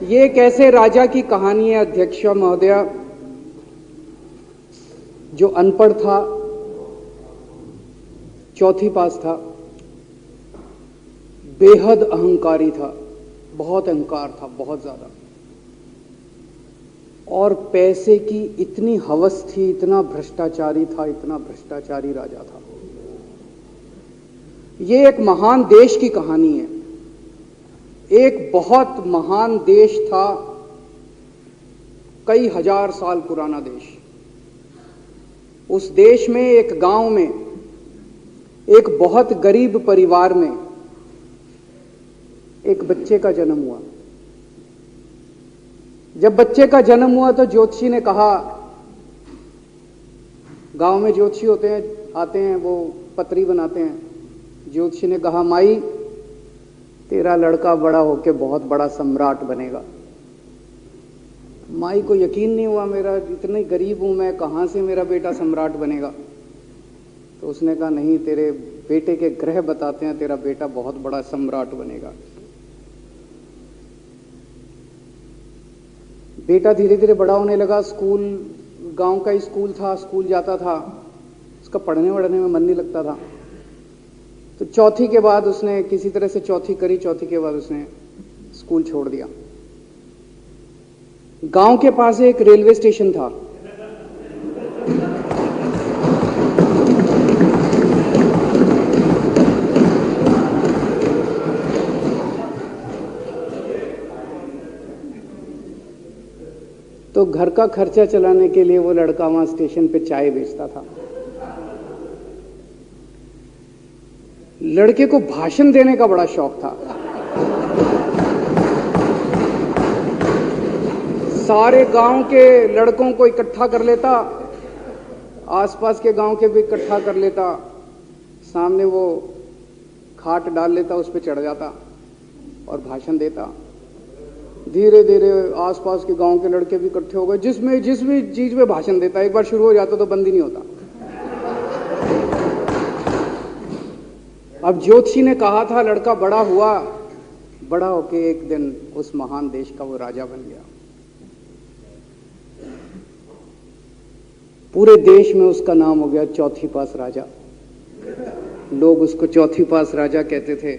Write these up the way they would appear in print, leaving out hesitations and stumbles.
ये एक ऐसे राजा की कहानी है अध्यक्ष महोदय, जो अनपढ़ था, चौथी पास था, बेहद अहंकारी था, बहुत अहंकार था, बहुत ज्यादा, और पैसे की इतनी हवस थी, इतना भ्रष्टाचारी था, इतना भ्रष्टाचारी राजा था। ये एक महान देश की कहानी है। एक बहुत महान देश था, कई हजार साल पुराना देश। उस देश में एक गांव में एक बहुत गरीब परिवार में एक बच्चे का जन्म हुआ। जब बच्चे का जन्म हुआ तो ज्योतिषी ने कहा, गांव में ज्योतिषी होते हैं, आते हैं, वो पत्री बनाते हैं। ज्योतिषी ने कहा, माई तेरा लड़का बड़ा होके बहुत बड़ा सम्राट बनेगा। माई को यकीन नहीं हुआ, मेरा इतने गरीब हूं मैं, कहां से मेरा बेटा सम्राट बनेगा। तो उसने कहा, नहीं, तेरे बेटे के ग्रह बताते हैं तेरा बेटा बहुत बड़ा सम्राट बनेगा। बेटा धीरे धीरे बड़ा होने लगा। स्कूल, गांव का ही स्कूल था, स्कूल जाता था, उसका पढ़ने वढ़ने में मन नहीं लगता था। तो चौथी के बाद उसने किसी तरह से चौथी करी, चौथी के बाद उसने स्कूल छोड़ दिया। गांव के पास एक रेलवे स्टेशन था। तो घर का खर्चा चलाने के लिए वो लड़का वहां स्टेशन पे चाय बेचता था। लड़के को भाषण देने का बड़ा शौक था। सारे गांव के लड़कों को इकट्ठा कर लेता, आसपास के गांव के भी इकट्ठा कर लेता, सामने वो खाट डाल लेता, उस पर चढ़ जाता और भाषण देता। धीरे धीरे आसपास के गांव के लड़के भी इकट्ठे हो गए। जिस भी चीज में भाषण देता, एक बार शुरू हो जाता तो बंद ही नहीं होता। अब ज्योतिषी ने कहा था, लड़का बड़ा हुआ, बड़ा होके एक दिन उस महान देश का वो राजा बन गया। पूरे देश में उसका नाम हो गया चौथी पास राजा। लोग उसको चौथी पास राजा कहते थे।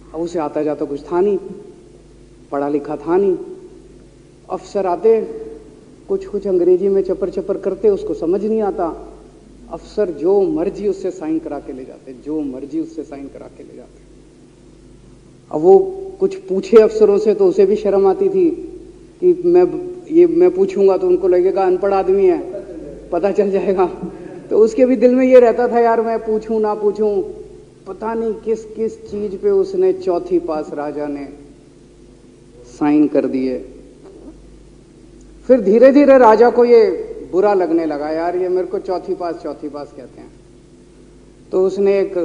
अब उसे आता जाता कुछ था नहीं, पढ़ा लिखा था नहीं। अफसर आते, कुछ अंग्रेजी में चपर चपर करते, उसको समझ नहीं आता। अफसर जो मर्जी उससे साइन करा के ले जाते, जो मर्जी उससे साइन करा के ले जाते। अब वो कुछ पूछे अफसरों से तो उसे भी शर्म आती थी कि मैं पूछूंगा तो उनको लगेगा अनपढ़ आदमी है, पता चल जाएगा। तो उसके भी दिल में ये रहता था, यार मैं पूछूं ना पूछूं। पता नहीं किस किस चीज पे उसने चौथी पास राजा ने साइन कर दिए। फिर धीरे धीरे राजा को ये बुरा लगने लगा, यार ये मेरे को चौथी पास कहते हैं। तो उसने एक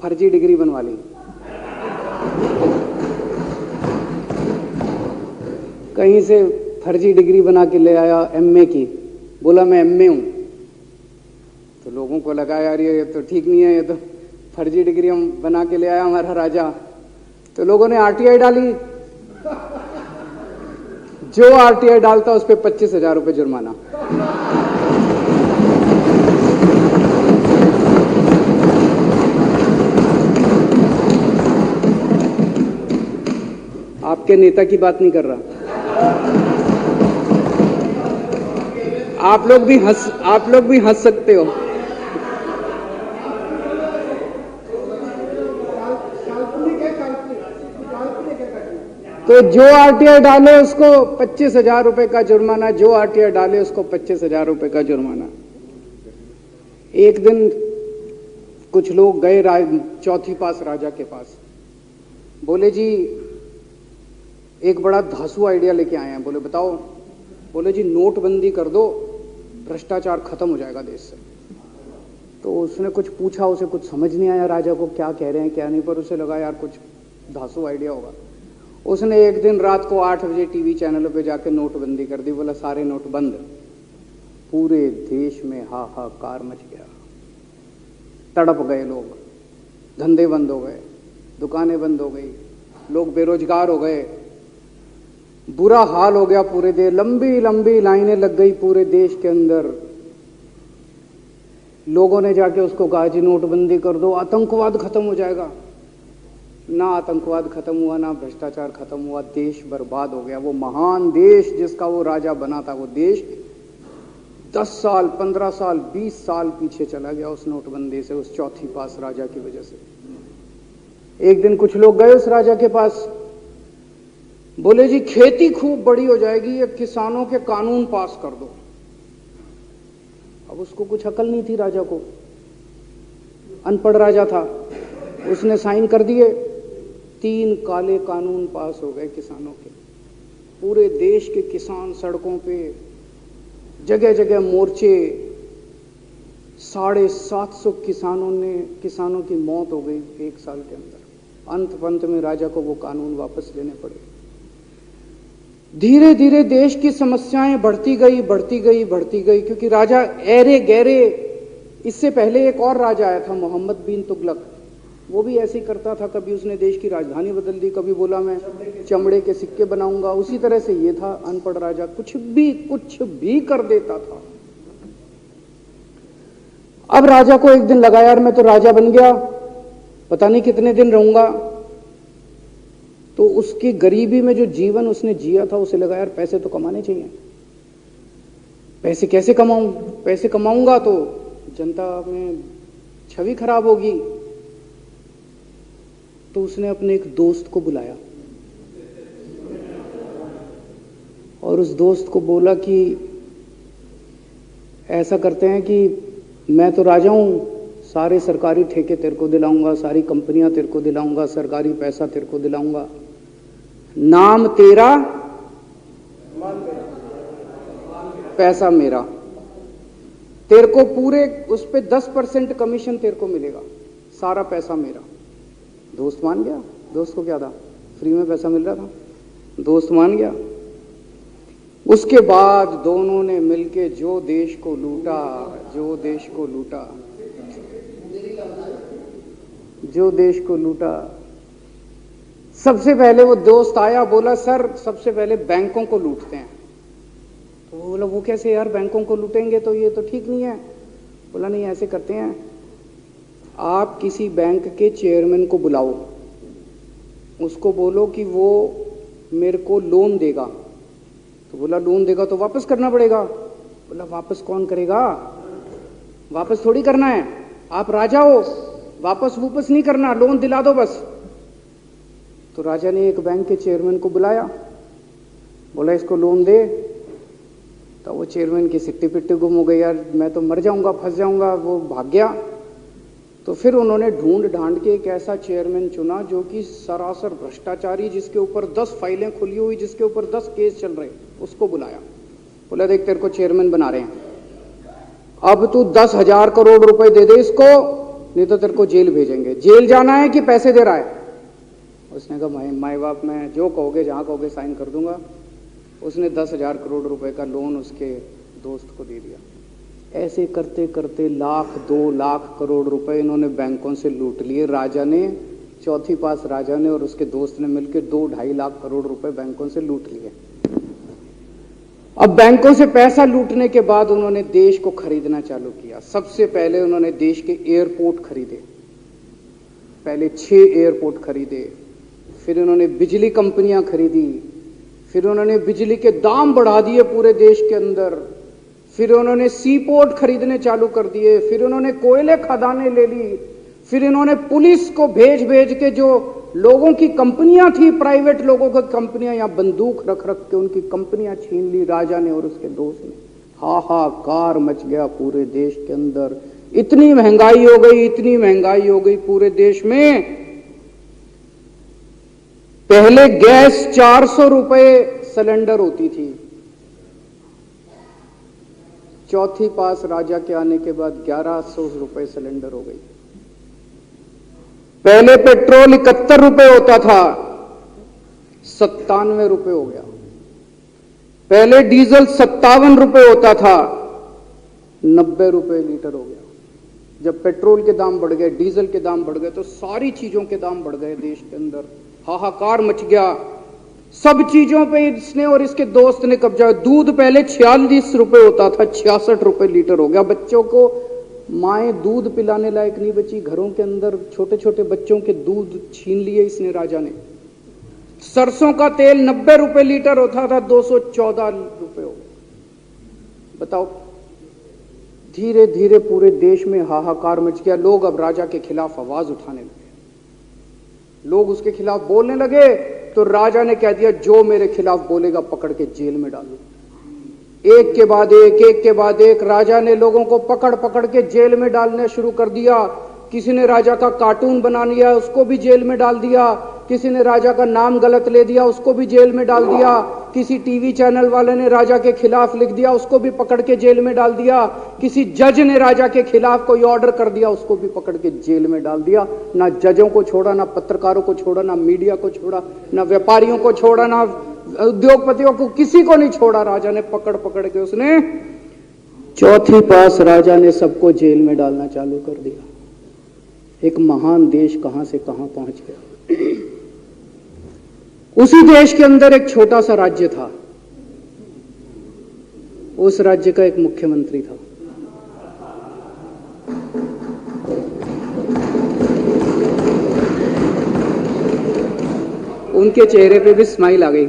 फर्जी डिग्री बनवा ली। कहीं से फर्जी डिग्री बना के ले आया, एमए की। बोला मैं एमए हूं। तो लोगों को लगा, यार ये तो ठीक नहीं है, ये तो फर्जी डिग्री हम बना के ले आया हमारा राजा। तो लोगों ने आरटीआई डाली। जो आरटीआई डालता उस पर 25,000 रुपये जुर्माना। आपके नेता की बात नहीं कर रहा। आप लोग भी हंस सकते हो। तो जो आरटीआई डाले उसको 25,000 रुपए का जुर्माना, जो आरटीआई डाले उसको 25,000 रुपए का जुर्माना। एक दिन कुछ लोग गए चौथी पास राजा के पास। बोले जी एक बड़ा धांसू आइडिया लेके आए हैं। बोले बताओ। बोले जी नोटबंदी कर दो, भ्रष्टाचार खत्म हो जाएगा देश से। तो उसने कुछ पूछा, उसे कुछ समझ नहीं आया राजा को क्या कह रहे हैं क्या नहीं, पर उसे लगा यार कुछ धांसू आइडिया होगा। उसने एक दिन रात को 8 बजे टीवी चैनलों पे जाके नोटबंदी कर दी। बोला सारे नोट बंद। पूरे देश में हाहाकार मच गया, तड़प गए लोग, धंधे बंद हो गए, दुकानें बंद हो गई, लोग बेरोजगार हो गए, बुरा हाल हो गया पूरे देश, लंबी लंबी लाइनें लग गई पूरे देश के अंदर। लोगों ने जाके उसको कहा जी नोटबंदी कर दो, आतंकवाद खत्म हो जाएगा। ना आतंकवाद खत्म हुआ, ना भ्रष्टाचार खत्म हुआ, देश बर्बाद हो गया। वो महान देश जिसका वो राजा बना था, वो देश 10 साल 15 साल 20 साल पीछे चला गया उस नोटबंदी से, उस चौथी पास राजा की वजह से। एक दिन कुछ लोग गए उस राजा के पास, बोले जी खेती खूब बड़ी हो जाएगी, ये किसानों के कानून पास कर दो। अब उसको कुछ अकल नहीं थी राजा को, अनपढ़ राजा था। उसने साइन कर दिए, 3 काले कानून पास हो गए किसानों के। पूरे देश के किसान सड़कों पे, जगह जगह मोर्चे, 750 किसानों की मौत हो गई 1 साल के अंदर। अंत में राजा को वो कानून वापस लेने पड़े। धीरे धीरे देश की समस्याएं बढ़ती गई, क्योंकि राजा ऐरे गहरे। इससे पहले एक और राजा आया था, मोहम्मद बिन तुगलक, वो भी ऐसे ही करता था। कभी उसने देश की राजधानी बदल दी, कभी बोला मैं चमड़े के सिक्के बनाऊंगा। उसी तरह से ये था अनपढ़ राजा, कुछ भी कर देता था। अब राजा को एक दिन लगा यार मैं तो राजा बन गया, पता नहीं कितने दिन रहूंगा। तो उसकी गरीबी में जो जीवन उसने जिया था, उसे लगा यार पैसे तो कमाने चाहिए। पैसे कैसे कमाऊं? पैसे कमाऊंगा तो जनता में छवि खराब होगी। तो उसने अपने एक दोस्त को बुलाया और उस दोस्त को बोला कि ऐसा करते हैं कि मैं तो राजा हूं, सारे सरकारी ठेके तेरे को दिलाऊंगा, सारी कंपनियां तेरे को दिलाऊंगा, सरकारी पैसा तेरे को दिलाऊंगा, नाम तेरा पैसा मेरा। तेरे को पूरे उस पे 10% कमीशन तेरे को मिलेगा, सारा पैसा मेरा। दोस्त मान गया। दोस्त को क्या था, फ्री में पैसा मिल रहा था, दोस्त मान गया। उसके बाद दोनों ने मिलके जो देश को लूटा, जो देश को लूटा। सबसे पहले वो दोस्त आया, बोला सर सबसे पहले बैंकों को लूटते हैं। तो बोला वो कैसे यार, बैंकों को लूटेंगे तो ये तो ठीक नहीं है। बोला नहीं ऐसे करते हैं, आप किसी बैंक के चेयरमैन को बुलाओ, उसको बोलो कि वो मेरे को लोन देगा। तो बोला लोन देगा तो वापस करना पड़ेगा। बोला वापस कौन करेगा, वापस थोड़ी करना है, आप राजा हो, वापस नहीं करना, लोन दिला दो बस। तो राजा ने एक बैंक के चेयरमैन को बुलाया, बोला इसको लोन दे। तो वो चेयरमैन की सिट्टी पिट्टी गुम हो गई, यार मैं तो मर जाऊंगा, फंस जाऊंगा, वो भाग गया। तो फिर उन्होंने ढूंढ ढांड के एक ऐसा चेयरमैन चुना जो कि सरासर भ्रष्टाचारी, जिसके ऊपर 10 फाइलें खुली हुई, जिसके ऊपर 10 केस चल रहे, उसको बुलाया। बोला देख तेरे को चेयरमैन बना रहे हैं, अब तू 10,000 करोड़ रुपए दे दे इसको, नहीं तो तेरे को जेल भेजेंगे। जेल जाना है कि पैसे दे रहा है? उसने कहा माई बाप मैं जो कहोगे जहां कहोगे साइन कर दूंगा। उसने 10,000 करोड़ रुपए का लोन उसके दोस्त को दे दिया। ऐसे करते करते 1,00,000 2,00,000 करोड़ रुपए इन्होंने बैंकों से लूट लिए। राजा ने, चौथी पास राजा ने और उसके दोस्त ने मिलकर 2-2.5 लाख करोड़ रुपए बैंकों से लूट लिए। अब बैंकों से पैसा लूटने के बाद उन्होंने देश को खरीदना चालू किया। सबसे पहले उन्होंने देश के एयरपोर्ट खरीदे, पहले 6 एयरपोर्ट खरीदे, फिर उन्होंने बिजली कंपनियां खरीदी, फिर उन्होंने बिजली के दाम बढ़ा दिए पूरे देश के अंदर, फिर उन्होंने सी पोर्ट खरीदने चालू कर दिए, फिर उन्होंने कोयले खदानें ले ली, फिर इन्होंने पुलिस को भेज के जो लोगों की कंपनियां थी, प्राइवेट लोगों की कंपनियां, यहां बंदूक रख के उनकी कंपनियां छीन ली राजा ने और उसके दोस्त ने। हाहाकार मच गया पूरे देश के अंदर। इतनी महंगाई हो गई पूरे देश में। पहले गैस 400 रुपए सिलेंडर होती थी, चौथी पास राजा के आने के बाद 1100 रुपए सिलेंडर हो गई। पहले पेट्रोल 71 रुपए होता था, 97 रुपए हो गया। पहले डीजल 57 रुपए होता था, 90 रुपए लीटर हो गया। जब पेट्रोल के दाम बढ़ गए, डीजल के दाम बढ़ गए, तो सारी चीजों के दाम बढ़ गए देश के अंदर। हाहाकार मच गया। सब चीजों पे इसने और इसके दोस्त ने कब्जा। दूध पहले 46 रुपए होता था, 66 रुपए लीटर हो गया। बच्चों को माएँ दूध पिलाने लायक नहीं बची। घरों के अंदर छोटे छोटे बच्चों के दूध छीन लिए इसने, राजा ने। सरसों का तेल 90 रुपए लीटर होता था, 214 रुपए हो गया। बताओ, धीरे धीरे पूरे देश में हाहाकार मच गया। लोग अब राजा के खिलाफ आवाज उठाने लगे, लोग उसके खिलाफ बोलने लगे। तो राजा ने कह दिया, जो मेरे खिलाफ बोलेगा पकड़ के जेल में डालो। एक के बाद एक राजा ने लोगों को पकड़ पकड़ के जेल में डालना शुरू कर दिया। किसी ने राजा का कार्टून बना लिया, उसको भी जेल में डाल दिया। किसी ने राजा का नाम गलत ले दिया, उसको भी जेल में डाल दिया। किसी टीवी चैनल वाले ने राजा के खिलाफ लिख दिया, उसको भी पकड़ के जेल में डाल दिया। किसी जज ने राजा के खिलाफ कोई ऑर्डर कर दिया, उसको भी पकड़ के जेल में डाल दिया। ना जजों को छोड़ा, ना पत्रकारों को छोड़ा, ना मीडिया को छोड़ा, ना व्यापारियों को छोड़ा, ना उद्योगपतियों को, किसी को नहीं छोड़ा। राजा ने पकड़ पकड़ के उसने चौथी पास राजा ने सबको जेल में डालना चालू कर दिया। एक महान देश कहां से कहां पहुंच गया। उसी देश के अंदर एक छोटा सा राज्य था। उस राज्य का एक मुख्यमंत्री था। उनके चेहरे पे भी स्माइल आ गई।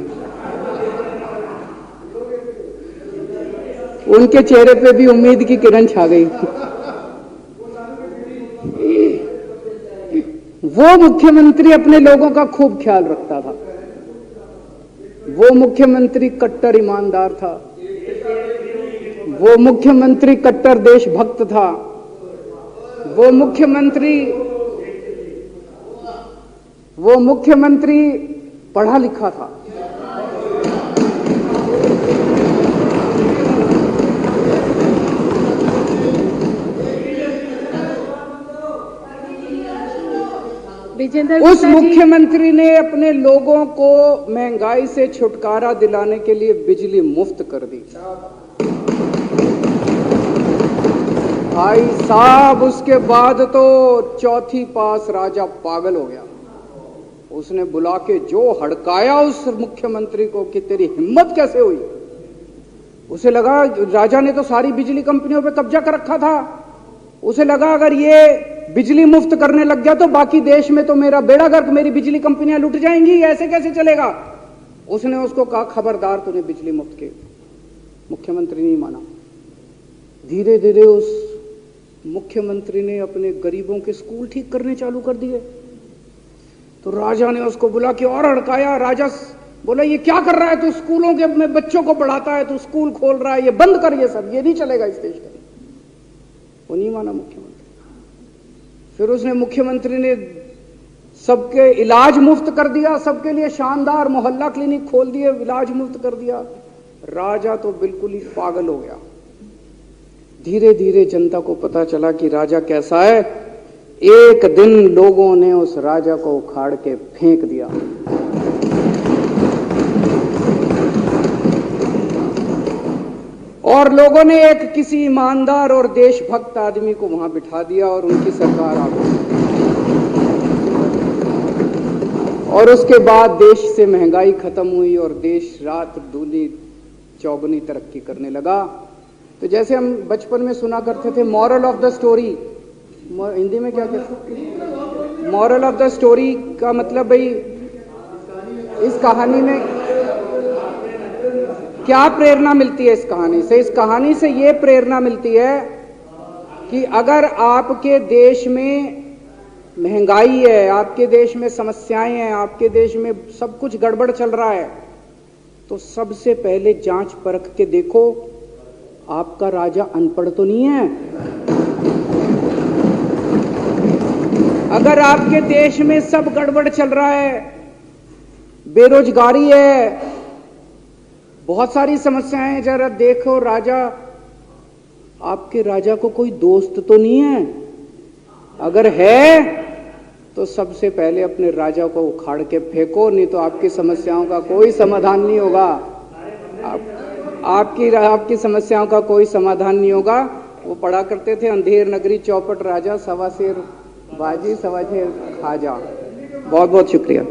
उनके चेहरे पे भी उम्मीद की किरण छा गई। वो मुख्यमंत्री अपने लोगों का खूब ख्याल रखता था। वो मुख्यमंत्री कट्टर ईमानदार था। वो मुख्यमंत्री कट्टर देशभक्त था। वो मुख्यमंत्री पढ़ा लिखा था। उस मुख्यमंत्री ने अपने लोगों को महंगाई से छुटकारा दिलाने के लिए बिजली मुफ्त कर दी। भाई साहब, उसके बाद तो चौथी पास राजा पागल हो गया। उसने बुला के जो हड़काया उस मुख्यमंत्री को कि तेरी हिम्मत कैसे हुई। उसे लगा राजा ने तो सारी बिजली कंपनियों पे कब्जा कर रखा था। उसे लगा अगर ये बिजली मुफ्त करने लग गया तो बाकी देश में तो मेरा बेड़ा गर्क, मेरी बिजली कंपनियां लुट जाएंगी, ऐसे कैसे चलेगा। उसने उसको कहा, खबरदार, तूने बिजली मुफ्त के। मुख्यमंत्री नहीं माना। धीरे धीरे उस मुख्यमंत्री ने अपने गरीबों के स्कूल ठीक करने चालू कर दिए। तो राजा ने उसको बुला के और हड़काया। राजा बोला, ये क्या कर रहा है तू, स्कूलों के में बच्चों को पढ़ाता है, तू स्कूल खोल रहा है, ये बंद कर, ये सब, ये नहीं चलेगा इस देश का। वो नहीं माना मुख्यमंत्री। फिर उसने मुख्यमंत्री ने सबके इलाज मुफ्त कर दिया, सबके लिए शानदार मोहल्ला क्लिनिक खोल दिए, इलाज मुफ्त कर दिया। राजा तो बिल्कुल ही पागल हो गया। धीरे धीरे जनता को पता चला कि राजा कैसा है। एक दिन लोगों ने उस राजा को उखाड़ के फेंक दिया। और लोगों ने एक किसी ईमानदार और देशभक्त आदमी को वहां बिठा दिया और उनकी सरकार आ गई। और उसके बाद देश से महंगाई खत्म हुई और देश रात दूनी चौगुनी तरक्की करने लगा। तो जैसे हम बचपन में सुना करते थे, moral of the story, Hindi में क्या कहते, मॉरल ऑफ द स्टोरी का मतलब भाई इस कहानी में क्या प्रेरणा मिलती है। इस कहानी से, इस कहानी से ये प्रेरणा मिलती है कि अगर आपके देश में महंगाई है, आपके देश में समस्याएं हैं, आपके देश में सब कुछ गड़बड़ चल रहा है, तो सबसे पहले जांच परख के देखो आपका राजा अनपढ़ तो नहीं है। अगर आपके देश में सब गड़बड़ चल रहा है, बेरोजगारी है, बहुत सारी समस्याएं हैं, जरा देखो राजा, आपके राजा को कोई दोस्त तो नहीं है। अगर है तो सबसे पहले अपने राजा को उखाड़ के फेंको, नहीं तो आपकी समस्याओं का कोई समाधान नहीं होगा। आपकी समस्याओं का कोई समाधान नहीं होगा। वो पढ़ा करते थे, अंधेर नगरी चौपट राजा, सवा शेर बाजी सवा शेर खाजा। बहुत बहुत शुक्रिया।